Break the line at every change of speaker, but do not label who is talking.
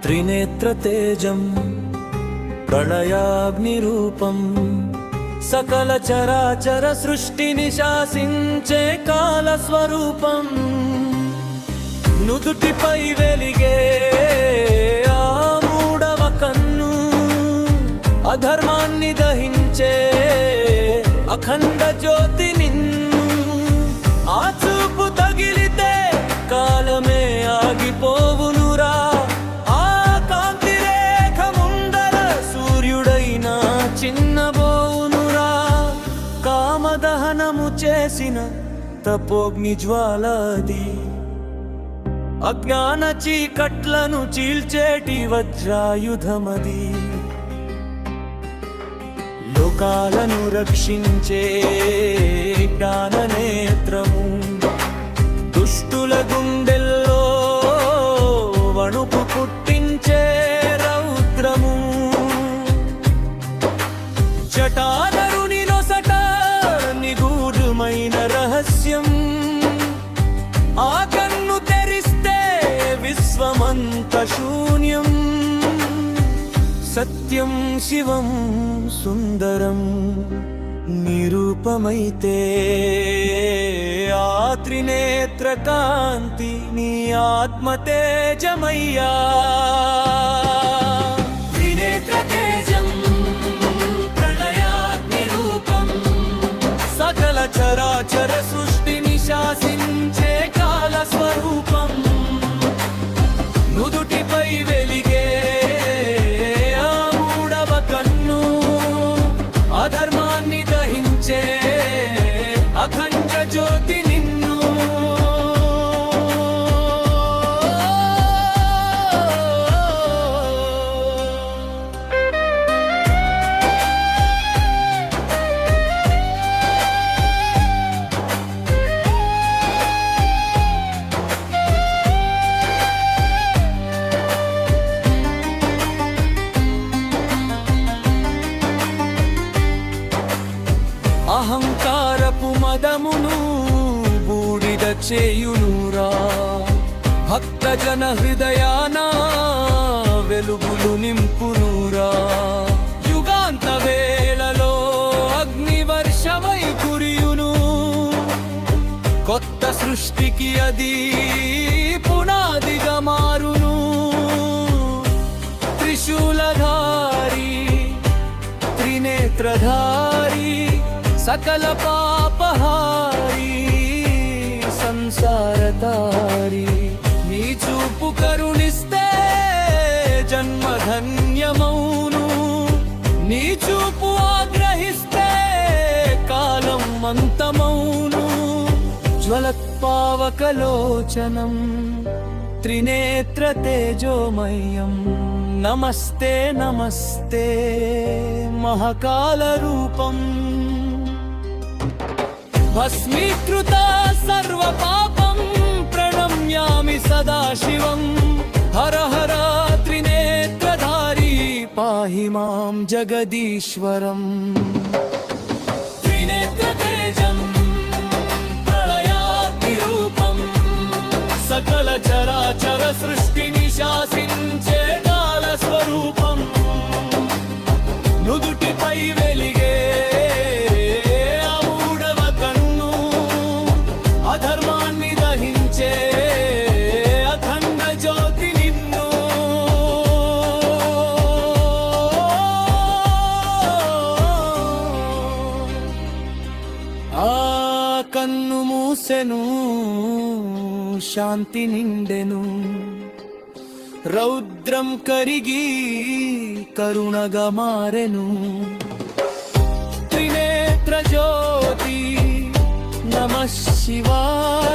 త్రినేత్ర తేజం ప్రళయాగ్నిరూపం సకల చరాచర సృష్టిని శాసించే కాల స్వరూపం నుదుటిపై వెలిగే ఆ మూడవ కన్ను అధర్మాన్ని దహించే అఖండ జ్యోతి నిన్ను ఆ చూపు తగిలితే కాలమే ఆగిపోవునురా చిన్నబోనురా కామదహనము చేసిన తపోగ్ని జ్వాలది అజ్ఞాన చీకట్లను చీల్చేటి వజ్రాయుధమది లోకాలను రక్షించే జ్ఞాన నేత్రము దుష్టుల గుండెల్లో వణుకు పుట్టించే రౌద్రము జటానరుని నొసట నిగూఢమైన రహస్యం ఆ కన్ను తెరిస్తే విశ్వమంత శూన్యం సత్యం శివం సుందరం నిరూపమైతే ఆ త్రినేత్ర కాంతి నీ ఆత్మ తేజమయ్యా త్రినేత్ర తేజం సకల చరాచర సృష్టిని శాసించే కాల స్వరూపం నుదుటిపై వెలిగే ఆ మూడవ కన్ను అధర్మాన్ని దహించే అఖండ జ్యోతి నిన్ను అహంకారపు మదమును బూడిద చేయునురా భక్త జన హృదయాన వెలుగులు నింపునురా యుగాంత వేళలో అగ్నివర్షమై కురియును కొత్త సృష్టికి అది పునాదిగా మారును త్రిశూలధారి త్రినేత్రధారి సకల పాపహారి సంసారతారి నీ చూపు కరుణిస్తే జన్మధన్యమౌను నీ చూపు ఆగ్రహిస్తే కాలం అంతమౌను జ్వలత్పావకలోచనం త్రినేత్ర తేజోమయం నమస్తే నమస్తే మహాకాల రూపం భస్మీకృత సర్వ పాపం ప్రణమ్యామి సదాశివం హర హర త్రినేత్రధారి పాహి మాం జగదీశ్వరం త్రినేత్ర తేజం ప్రళయాగ్నిరూపం సకల చరాచర సృష్టిని శాసించే కాల స్వరూపం నుదుటిపై వెలిగే అధర్మాన్ని దహించే అఖండ జ్యోతి నిన్ను ఆ కన్ను మూసెను శాంతి నిండెను రౌద్రం కరిగి కరుణగా మారెను త్రినేత్ర జ్యోతి నమః శివాయ